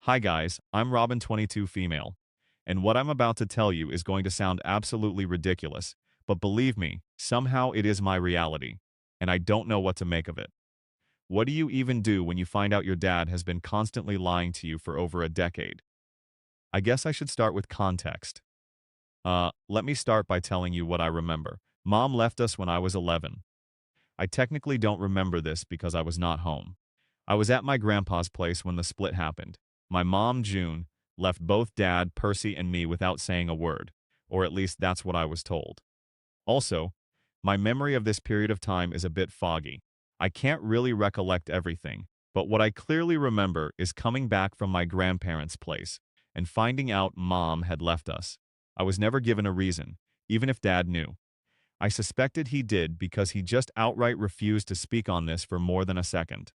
Hi guys, I'm Robin 22 female, and what I'm about to tell you is going to sound absolutely ridiculous, but believe me, somehow it is my reality, and I don't know what to make of it. What do you even do when you find out your dad has been constantly lying to you for over a decade? I guess I should start with context. Let me start by telling you what I remember. Mom left us when I was 11. I technically don't remember this because I was not home. I was at my grandpa's place when the split happened. My mom, June, left both Dad, Percy, and me without saying a word, or at least that's what I was told. Also, my memory of this period of time is a bit foggy. I can't really recollect everything, but what I clearly remember is coming back from my grandparents' place and finding out Mom had left us. I was never given a reason, even if Dad knew. I suspected he did because he just outright refused to speak on this for more than a second.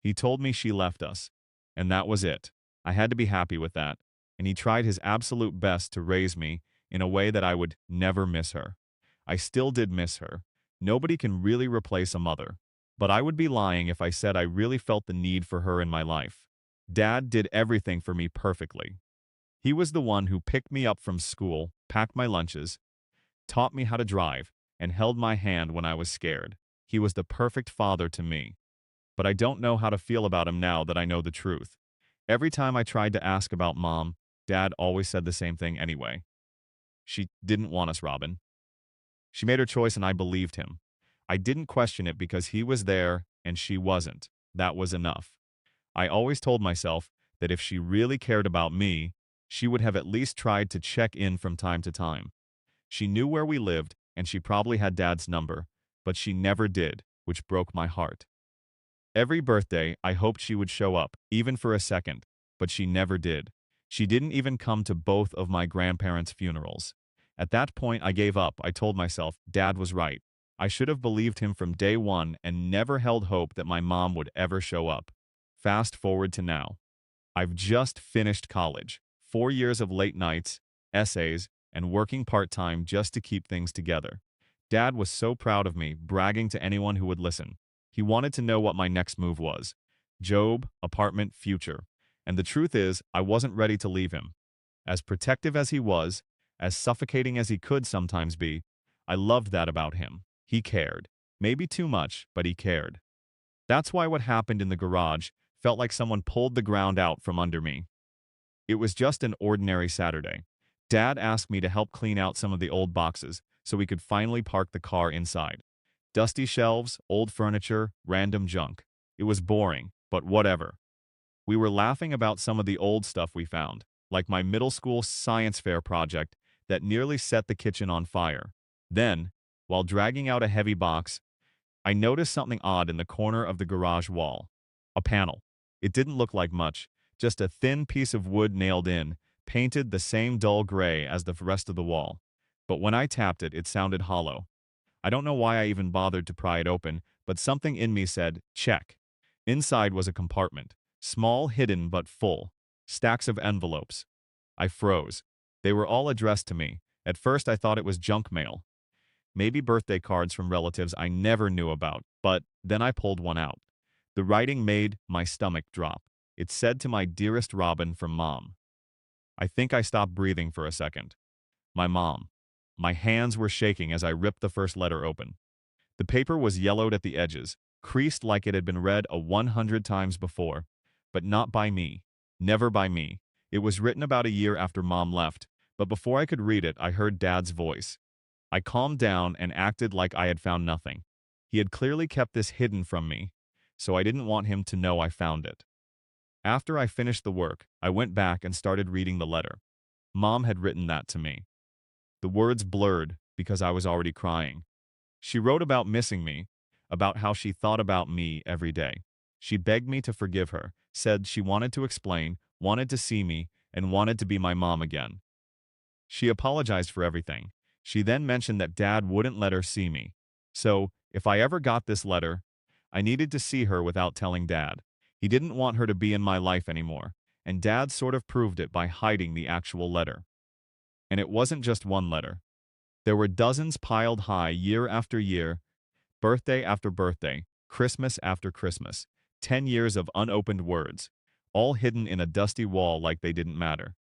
He told me she left us, and that was it. I had to be happy with that, and he tried his absolute best to raise me in a way that I would never miss her. I still did miss her. Nobody can really replace a mother, but I would be lying if I said I really felt the need for her in my life. Dad did everything for me perfectly. He was the one who picked me up from school, packed my lunches, taught me how to drive, and held my hand when I was scared. He was the perfect father to me. But I don't know how to feel about him now that I know the truth. Every time I tried to ask about Mom, Dad always said the same thing anyway. She didn't want us, Robin. She made her choice and I believed him. I didn't question it because he was there and she wasn't. That was enough. I always told myself that if she really cared about me, she would have at least tried to check in from time to time. She knew where we lived and she probably had Dad's number, but she never did, which broke my heart. Every birthday, I hoped she would show up, even for a second, but she never did. She didn't even come to both of my grandparents' funerals. At that point, I gave up. I told myself, Dad was right. I should have believed him from day one and never held hope that my mom would ever show up. Fast forward to now. I've just finished college. 4 years of late nights, essays, and working part-time just to keep things together. Dad was so proud of me, bragging to anyone who would listen. He wanted to know what my next move was. Job, apartment, future. And the truth is, I wasn't ready to leave him. As protective as he was, as suffocating as he could sometimes be, I loved that about him. He cared. Maybe too much, but he cared. That's why what happened in the garage felt like someone pulled the ground out from under me. It was just an ordinary Saturday. Dad asked me to help clean out some of the old boxes so we could finally park the car inside. Dusty shelves, old furniture, random junk. It was boring, but whatever. We were laughing about some of the old stuff we found, like my middle school science fair project that nearly set the kitchen on fire. Then, while dragging out a heavy box, I noticed something odd in the corner of the garage wall. A panel. It didn't look like much, just a thin piece of wood nailed in, painted the same dull gray as the rest of the wall. But when I tapped it, it sounded hollow. I don't know why I even bothered to pry it open, but something in me said, check. Inside was a compartment, small, hidden, but full. Stacks of envelopes. I froze. They were all addressed to me. At first I thought it was junk mail. Maybe birthday cards from relatives I never knew about, but then I pulled one out. The writing made my stomach drop. It said to my dearest Robin from Mom. I think I stopped breathing for a second. My mom. My hands were shaking as I ripped the first letter open. The paper was yellowed at the edges, creased like it had been read 100 times before. But not by me. Never by me. It was written about a year after Mom left, but before I could read it, I heard Dad's voice. I calmed down and acted like I had found nothing. He had clearly kept this hidden from me, so I didn't want him to know I found it. After I finished the work, I went back and started reading the letter. Mom had written that to me. The words blurred because I was already crying. She wrote about missing me, about how she thought about me every day. She begged me to forgive her, said she wanted to explain, wanted to see me, and wanted to be my mom again. She apologized for everything. She then mentioned that Dad wouldn't let her see me. So, if I ever got this letter, I needed to see her without telling Dad. He didn't want her to be in my life anymore, and Dad sort of proved it by hiding the actual letter. And it wasn't just one letter. There were dozens piled high year after year, birthday after birthday, Christmas after Christmas, 10 years of unopened words, all hidden in a dusty wall like they didn't matter.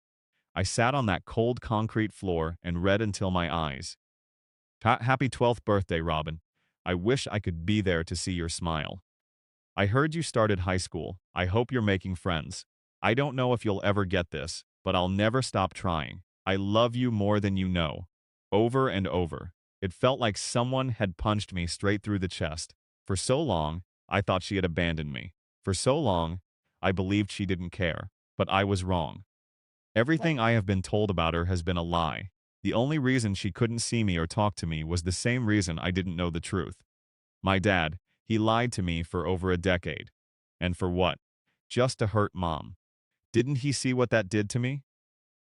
I sat on that cold concrete floor and read until my eyes. Happy 12th birthday, Robin. I wish I could be there to see your smile. I heard you started high school. I hope you're making friends. I don't know if you'll ever get this, but I'll never stop trying. I love you more than you know. Over and over. It felt like someone had punched me straight through the chest. For so long, I thought she had abandoned me. For so long, I believed she didn't care. But I was wrong. Everything I have been told about her has been a lie. The only reason she couldn't see me or talk to me was the same reason I didn't know the truth. My dad, he lied to me for over a decade. And for what? Just to hurt Mom. Didn't he see what that did to me?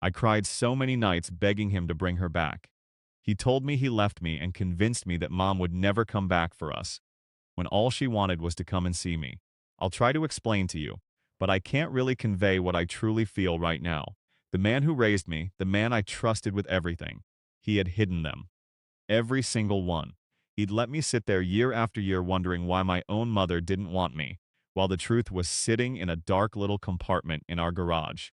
I cried so many nights begging him to bring her back. He told me he left me and convinced me that Mom would never come back for us, when all she wanted was to come and see me. I'll try to explain to you, but I can't really convey what I truly feel right now. The man who raised me, the man I trusted with everything, he had hidden them. Every single one. He'd let me sit there year after year wondering why my own mother didn't want me, while the truth was sitting in a dark little compartment in our garage.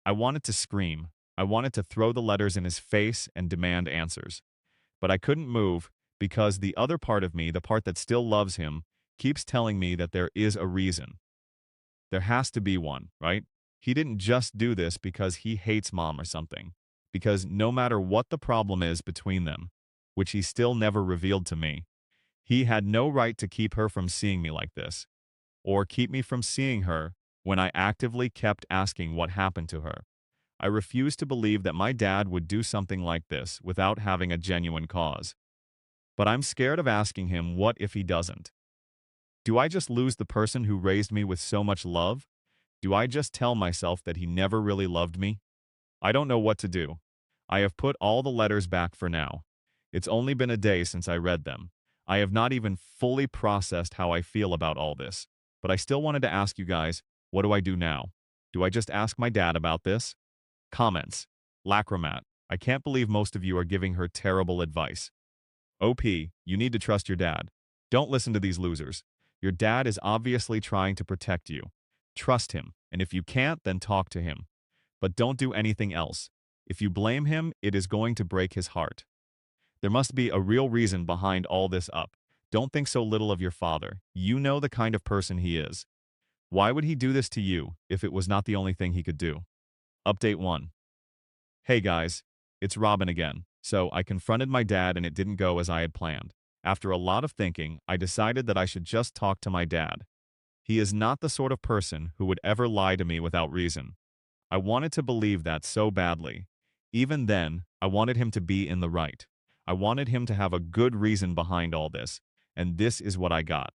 I wanted to scream. I wanted to throw the letters in his face and demand answers. But I couldn't move because the other part of me, the part that still loves him, keeps telling me that there is a reason. There has to be one, right? He didn't just do this because he hates Mom or something. Because no matter what the problem is between them, which he still never revealed to me, he had no right to keep her from seeing me like this, or keep me from seeing her when I actively kept asking what happened to her. I refused to believe that my dad would do something like this without having a genuine cause. But I'm scared of asking him what if he doesn't. Do I just lose the person who raised me with so much love? Do I just tell myself that he never really loved me? I don't know what to do. I have put all the letters back for now. It's only been a day since I read them. I have not even fully processed how I feel about all this. But I still wanted to ask you guys, what do I do now? Do I just ask my dad about this? Comments. Lacrimat. I can't believe most of you are giving her terrible advice. OP, you need to trust your dad. Don't listen to these losers. Your dad is obviously trying to protect you. Trust him, and if you can't, then talk to him. But don't do anything else. If you blame him, it is going to break his heart. There must be a real reason behind all this up. Don't think so little of your father. You know the kind of person he is. Why would he do this to you if it was not the only thing he could do? Update 1. Hey guys, it's Robin again. So I confronted my dad and it didn't go as I had planned. After a lot of thinking, I decided that I should just talk to my dad. He is not the sort of person who would ever lie to me without reason. I wanted to believe that so badly. Even then, I wanted him to be in the right. I wanted him to have a good reason behind all this, and this is what I got.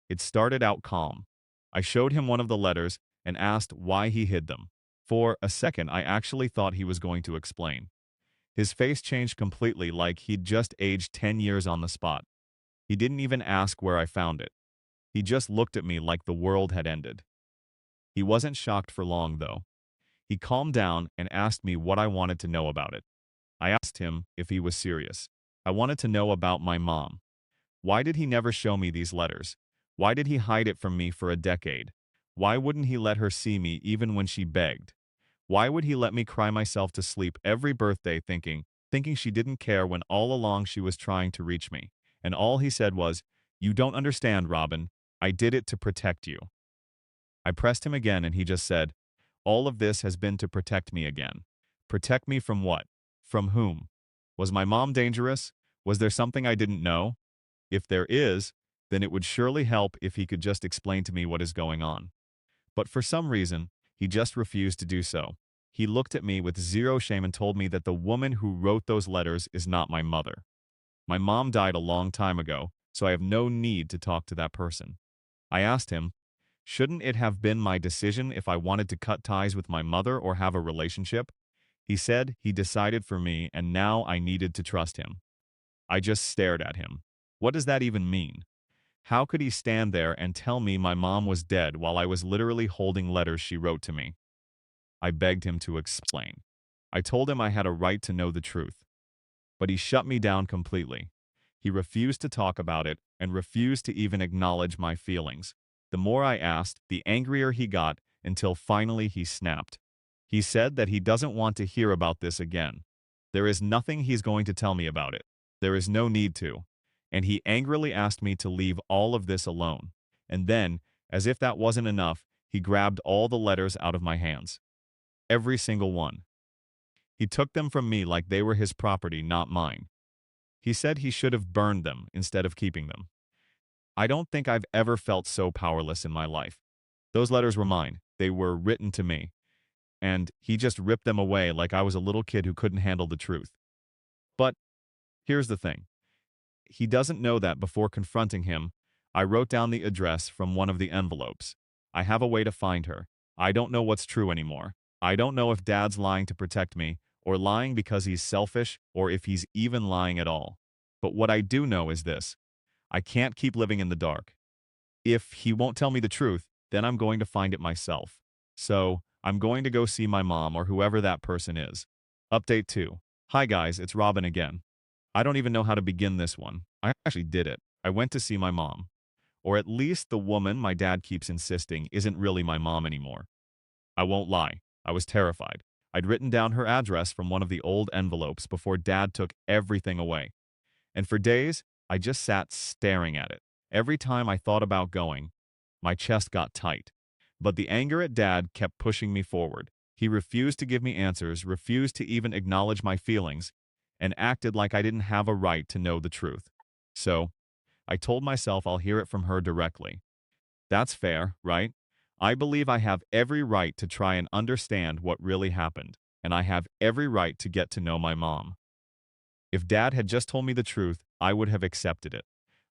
It started out calm. I showed him one of the letters and asked why he hid them. For a second, I actually thought he was going to explain. His face changed completely, like he'd just aged 10 years on the spot. He didn't even ask where I found it. He just looked at me like the world had ended. He wasn't shocked for long, though. He calmed down and asked me what I wanted to know about it. I asked him if he was serious. I wanted to know about my mom. Why did he never show me these letters? Why did he hide it from me for a decade? Why wouldn't he let her see me even when she begged? Why would he let me cry myself to sleep every birthday thinking she didn't care when all along she was trying to reach me? And all he said was, "You don't understand, Robin. I did it to protect you." I pressed him again and he just said, "All of this has been to protect me again." Protect me from what? From whom? Was my mom dangerous? Was there something I didn't know? If there is, then it would surely help if he could just explain to me what is going on. But for some reason, he just refused to do so. He looked at me with zero shame and told me that the woman who wrote those letters is not my mother. My mom died a long time ago, so I have no need to talk to that person. I asked him, shouldn't it have been my decision if I wanted to cut ties with my mother or have a relationship? He said he decided for me and now I needed to trust him. I just stared at him. What does that even mean? How could he stand there and tell me my mom was dead while I was literally holding letters she wrote to me? I begged him to explain. I told him I had a right to know the truth. But he shut me down completely. He refused to talk about it and refused to even acknowledge my feelings. The more I asked, the angrier he got, until finally he snapped. He said that he doesn't want to hear about this again. There is nothing he's going to tell me about it. There is no need to. And he angrily asked me to leave all of this alone. And then, as if that wasn't enough, he grabbed all the letters out of my hands. Every single one. He took them from me like they were his property, not mine. He said he should have burned them instead of keeping them. I don't think I've ever felt so powerless in my life. Those letters were mine. They were written to me. And he just ripped them away like I was a little kid who couldn't handle the truth. But here's the thing. He doesn't know that before confronting him, I wrote down the address from one of the envelopes. I have a way to find her. I don't know what's true anymore. I don't know if Dad's lying to protect me, or lying because he's selfish, or if he's even lying at all. But what I do know is this. I can't keep living in the dark. If he won't tell me the truth, then I'm going to find it myself. So, I'm going to go see my mom or whoever that person is. Update 2. Hi guys, it's Robin again. I don't even know how to begin this one. I actually did it. I went to see my mom. Or at least the woman my dad keeps insisting isn't really my mom anymore. I won't lie. I was terrified. I'd written down her address from one of the old envelopes before Dad took everything away. And for days, I just sat staring at it. Every time I thought about going, my chest got tight. But the anger at Dad kept pushing me forward. He refused to give me answers, refused to even acknowledge my feelings, and acted like I didn't have a right to know the truth. So, I told myself I'll hear it from her directly. That's fair, right? I believe I have every right to try and understand what really happened, and I have every right to get to know my mom. If Dad had just told me the truth, I would have accepted it.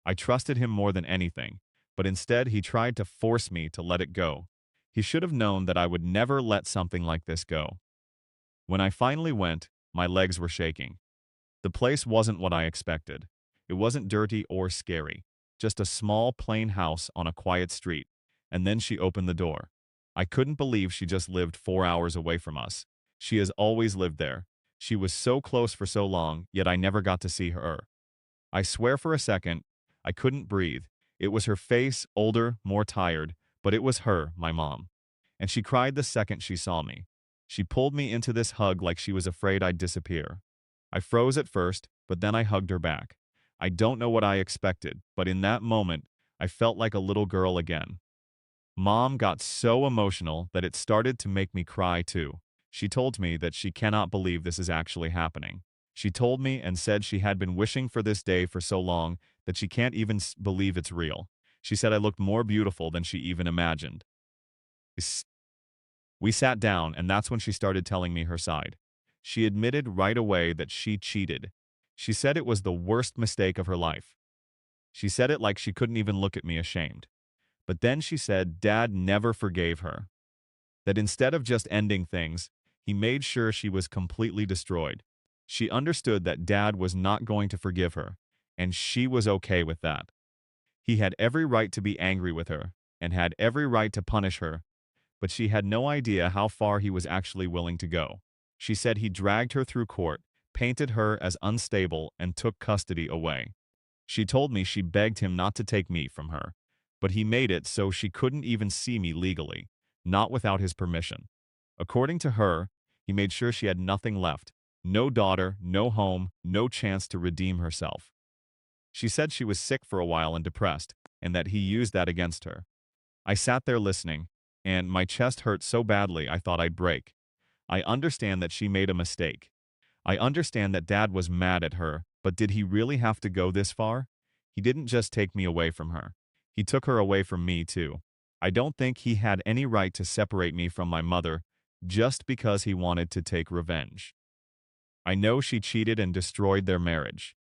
I trusted him more than anything, but instead he tried to force me to let it go. He should have known that I would never let something like this go. When I finally went, my legs were shaking. The place wasn't what I expected. It wasn't dirty or scary, just a small, plain house on a quiet street. And then she opened the door. I couldn't believe she just lived 4 hours away from us. She has always lived there. She was so close for so long, yet I never got to see her. I swear for a second, I couldn't breathe. It was her face, older, more tired, but it was her, my mom. And she cried the second she saw me. She pulled me into this hug like she was afraid I'd disappear. I froze at first, but then I hugged her back. I don't know what I expected, but in that moment, I felt like a little girl again. Mom got so emotional that it started to make me cry too. She told me that she cannot believe this is actually happening. She told me and said she had been wishing for this day for so long that she can't even believe it's real. She said I looked more beautiful than she even imagined. We sat down, and that's when she started telling me her side. She admitted right away that she cheated. She said it was the worst mistake of her life. She said it like she couldn't even look at me ashamed. But then she said Dad never forgave her. That instead of just ending things, he made sure she was completely destroyed. She understood that Dad was not going to forgive her, and she was okay with that. He had every right to be angry with her, and had every right to punish her, but she had no idea how far he was actually willing to go. She said he dragged her through court, painted her as unstable, and took custody away. She told me she begged him not to take me from her, but he made it so she couldn't even see me legally, not without his permission. According to her, he made sure she had nothing left, no daughter, no home, no chance to redeem herself. She said she was sick for a while and depressed, and that he used that against her. I sat there listening, and my chest hurt so badly I thought I'd break. I understand that she made a mistake. I understand that Dad was mad at her, but did he really have to go this far? He didn't just take me away from her. He took her away from me, too. I don't think he had any right to separate me from my mother just because he wanted to take revenge. I know she cheated and destroyed their marriage.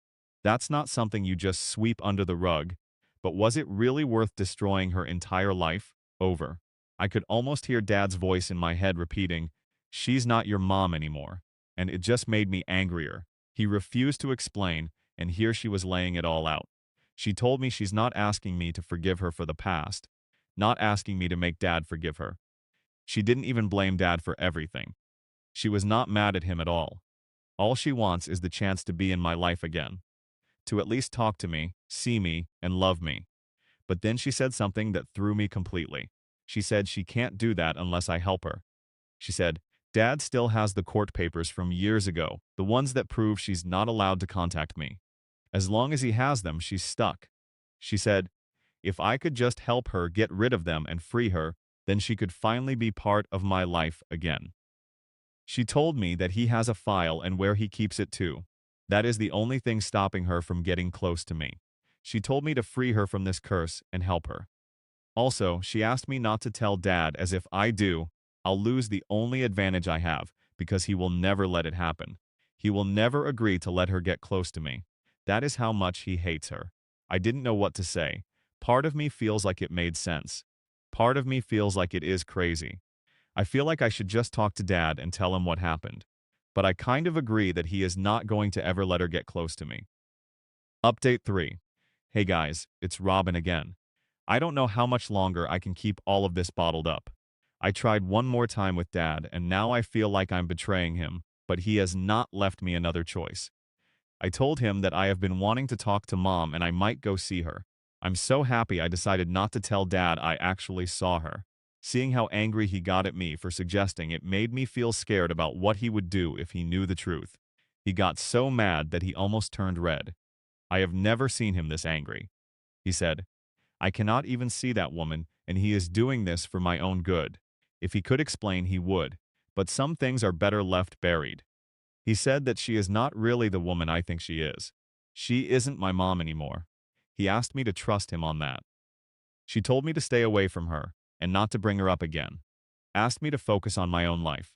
That's not something you just sweep under the rug, but was it really worth destroying her entire life over? I could almost hear Dad's voice in my head repeating, "She's not your mom anymore," and it just made me angrier. He refused to explain, and here she was laying it all out. She told me she's not asking me to forgive her for the past, not asking me to make Dad forgive her. She didn't even blame Dad for everything. She was not mad at him at all. All she wants is the chance to be in my life again, to at least talk to me, see me, and love me. But then she said something that threw me completely. She said she can't do that unless I help her. She said, Dad still has the court papers from years ago, the ones that prove she's not allowed to contact me. As long as he has them, she's stuck. She said, if I could just help her get rid of them and free her, then she could finally be part of my life again. She told me that he has a file and where he keeps it too. That is the only thing stopping her from getting close to me. She told me to free her from this curse and help her. Also, she asked me not to tell Dad, as if I do, I'll lose the only advantage I have, because he will never let it happen. He will never agree to let her get close to me. That is how much he hates her. I didn't know what to say. Part of me feels like it made sense. Part of me feels like it is crazy. I feel like I should just talk to Dad and tell him what happened. But I kind of agree that he is not going to ever let her get close to me. Update 3. Hey guys, it's Robin again. I don't know how much longer I can keep all of this bottled up. I tried one more time with Dad, and now I feel like I'm betraying him, but he has not left me another choice. I told him that I have been wanting to talk to Mom and I might go see her. I'm so happy I decided not to tell Dad I actually saw her. Seeing how angry he got at me for suggesting it made me feel scared about what he would do if he knew the truth. He got so mad that he almost turned red. I have never seen him this angry. He said, I cannot even see that woman, and he is doing this for my own good. If he could explain, he would. But some things are better left buried. He said that she is not really the woman I think she is. She isn't my mom anymore. He asked me to trust him on that. She told me to stay away from her and not to bring her up again. Asked me to focus on my own life.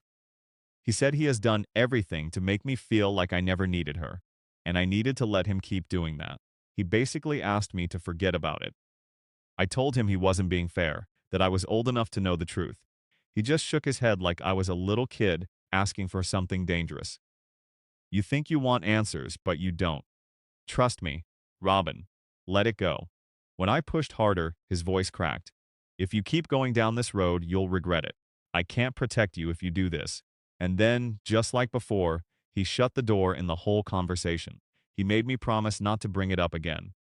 He said he has done everything to make me feel like I never needed her, and I needed to let him keep doing that. He basically asked me to forget about it. I told him he wasn't being fair, that I was old enough to know the truth. He just shook his head like I was a little kid asking for something dangerous. You think you want answers, but you don't. Trust me, Robin. Let it go. When I pushed harder, his voice cracked. If you keep going down this road, you'll regret it. I can't protect you if you do this. And then, just like before, he shut the door in the whole conversation. He made me promise not to bring it up again.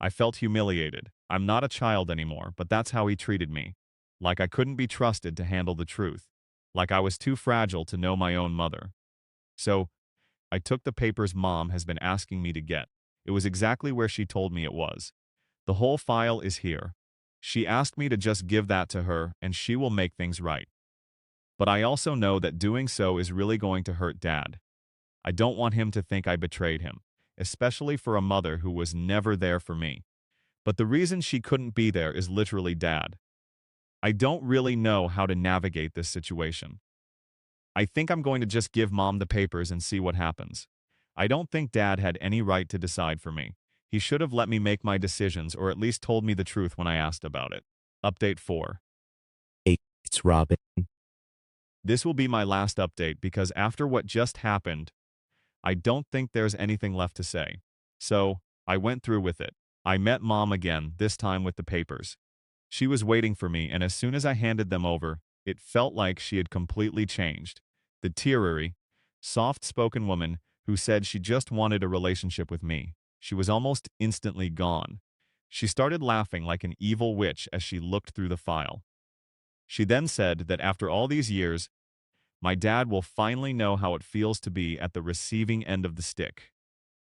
I felt humiliated. I'm not a child anymore, but that's how he treated me. Like I couldn't be trusted to handle the truth. Like I was too fragile to know my own mother. So, I took the papers Mom has been asking me to get. It was exactly where she told me it was. The whole file is here. She asked me to just give that to her, and she will make things right. But I also know that doing so is really going to hurt Dad. I don't want him to think I betrayed him, especially for a mother who was never there for me. But the reason she couldn't be there is literally Dad. I don't really know how to navigate this situation. I think I'm going to just give Mom the papers and see what happens. I don't think Dad had any right to decide for me. He should have let me make my decisions or at least told me the truth when I asked about it. Update 4. Hey, it's Robin. This will be my last update because after what just happened, I don't think there's anything left to say. So, I went through with it. I met Mom again, this time with the papers. She was waiting for me, and as soon as I handed them over, it felt like she had completely changed. The teary, soft-spoken woman who said she just wanted a relationship with me. She was almost instantly gone. She started laughing like an evil witch as she looked through the file. She then said that after all these years, my dad will finally know how it feels to be at the receiving end of the stick.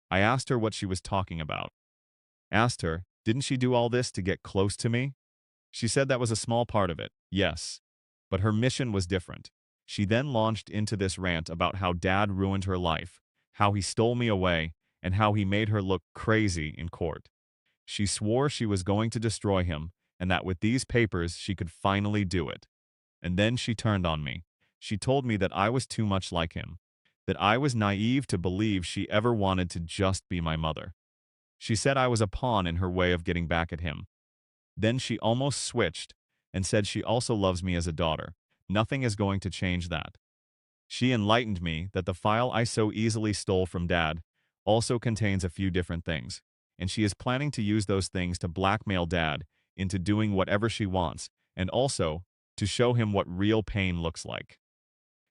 I asked her what she was talking about. Asked her, didn't she do all this to get close to me? She said that was a small part of it, yes. But her mission was different. She then launched into this rant about how Dad ruined her life, how he stole me away, and how he made her look crazy in court. She swore she was going to destroy him, and that with these papers she could finally do it. And then she turned on me. She told me that I was too much like him, that I was naive to believe she ever wanted to just be my mother. She said I was a pawn in her way of getting back at him. Then she almost switched and said she also loves me as a daughter. Nothing is going to change that. She enlightened me that the file I so easily stole from Dad also contains a few different things, and she is planning to use those things to blackmail Dad into doing whatever she wants, and also to show him what real pain looks like.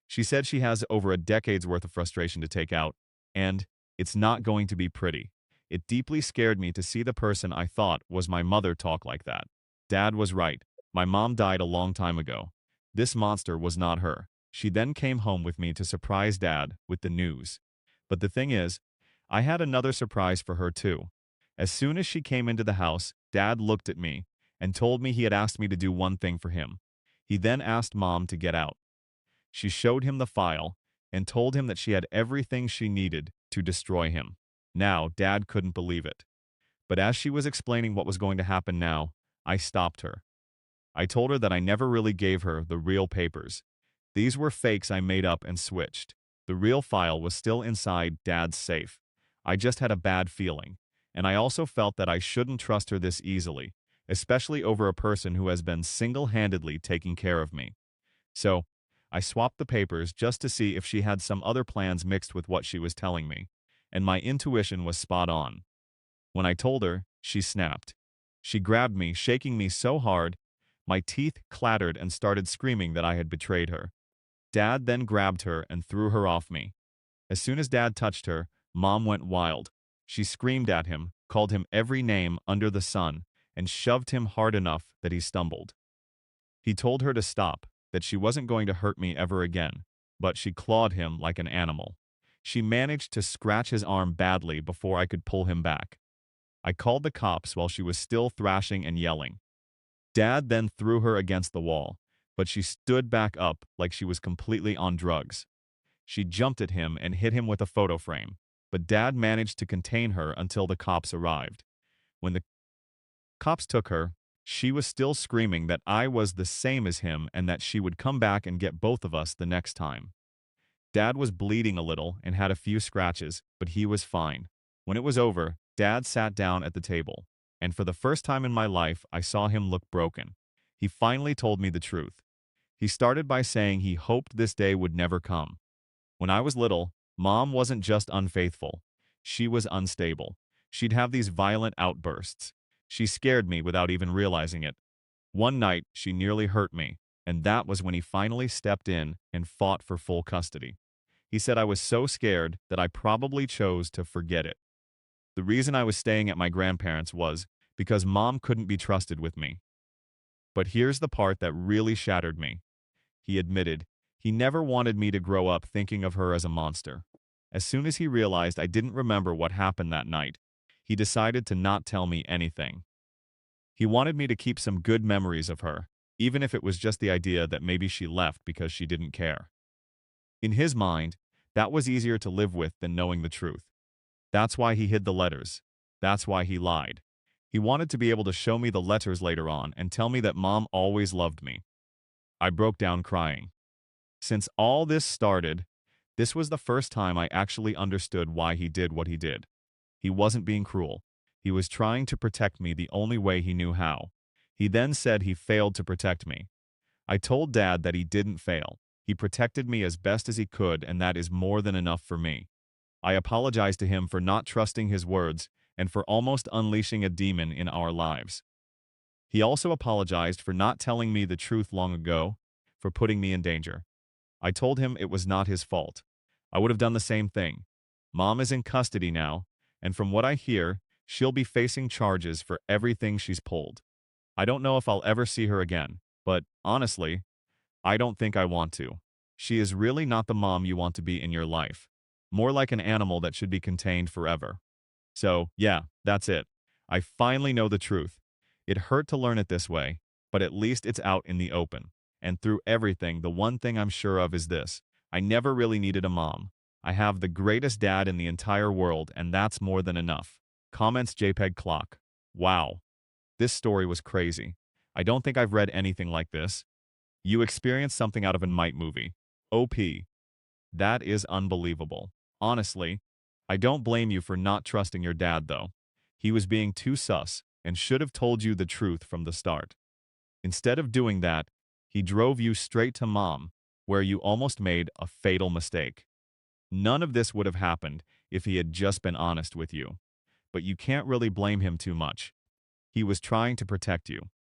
She said she has over a decade's worth of frustration to take out, and it's not going to be pretty. It deeply scared me to see the person I thought was my mother talk like that. Dad was right. My mom died a long time ago. This monster was not her. She then came home with me to surprise Dad with the news. But the thing is, I had another surprise for her too. As soon as she came into the house, Dad looked at me and told me he had asked me to do one thing for him. He then asked Mom to get out. She showed him the file and told him that she had everything she needed to destroy him. Now, Dad couldn't believe it. But as she was explaining what was going to happen now, I stopped her. I told her that I never really gave her the real papers. These were fakes I made up and switched. The real file was still inside Dad's safe. I just had a bad feeling, and I also felt that I shouldn't trust her this easily, especially over a person who has been single-handedly taking care of me. So, I swapped the papers just to see if she had some other plans mixed with what she was telling me, and my intuition was spot on. When I told her, she snapped. She grabbed me, shaking me so hard, my teeth clattered and started screaming that I had betrayed her. Dad then grabbed her and threw her off me. As soon as Dad touched her, Mom went wild. She screamed at him, called him every name under the sun, and shoved him hard enough that he stumbled. He told her to stop, that she wasn't going to hurt me ever again, but she clawed him like an animal. She managed to scratch his arm badly before I could pull him back. I called the cops while she was still thrashing and yelling. Dad then threw her against the wall, but she stood back up like she was completely on drugs. She jumped at him and hit him with a photo frame, but Dad managed to contain her until the cops arrived. When the cops took her, she was still screaming that I was the same as him and that she would come back and get both of us the next time. Dad was bleeding a little and had a few scratches, but he was fine. When it was over, Dad sat down at the table, and for the first time in my life, I saw him look broken. He finally told me the truth. He started by saying he hoped this day would never come. When I was little, Mom wasn't just unfaithful. She was unstable. She'd have these violent outbursts. She scared me without even realizing it. One night, she nearly hurt me, and that was when he finally stepped in and fought for full custody. He said I was so scared that I probably chose to forget it. The reason I was staying at my grandparents' was because Mom couldn't be trusted with me. But here's the part that really shattered me. He admitted he never wanted me to grow up thinking of her as a monster. As soon as he realized I didn't remember what happened that night, he decided to not tell me anything. He wanted me to keep some good memories of her, even if it was just the idea that maybe she left because she didn't care. In his mind, that was easier to live with than knowing the truth. That's why he hid the letters. That's why he lied. He wanted to be able to show me the letters later on and tell me that Mom always loved me. I broke down crying. Since all this started, this was the first time I actually understood why he did what he did. He wasn't being cruel. He was trying to protect me the only way he knew how. He then said he failed to protect me. I told Dad that he didn't fail. He protected me as best as he could, and that is more than enough for me. I apologized to him for not trusting his words and for almost unleashing a demon in our lives. He also apologized for not telling me the truth long ago, for putting me in danger. I told him it was not his fault. I would have done the same thing. Mom is in custody now, and from what I hear, she'll be facing charges for everything she's pulled. I don't know if I'll ever see her again, but honestly, I don't think I want to. She is really not the mom you want to be in your life. More like an animal that should be contained forever. So, yeah, that's it. I finally know the truth. It hurt to learn it this way, but at least it's out in the open. And through everything, the one thing I'm sure of is this. I never really needed a mom. I have the greatest dad in the entire world, and that's more than enough. Comments JPEG clock. Wow. This story was crazy. I don't think I've read anything like this. You experienced something out of a Might movie. OP. That is unbelievable. Honestly, I don't blame you for not trusting your dad, though. He was being too sus and should have told you the truth from the start. Instead of doing that, he drove you straight to Mom, where you almost made a fatal mistake. None of this would have happened if he had just been honest with you. But you can't really blame him too much. He was trying to protect you.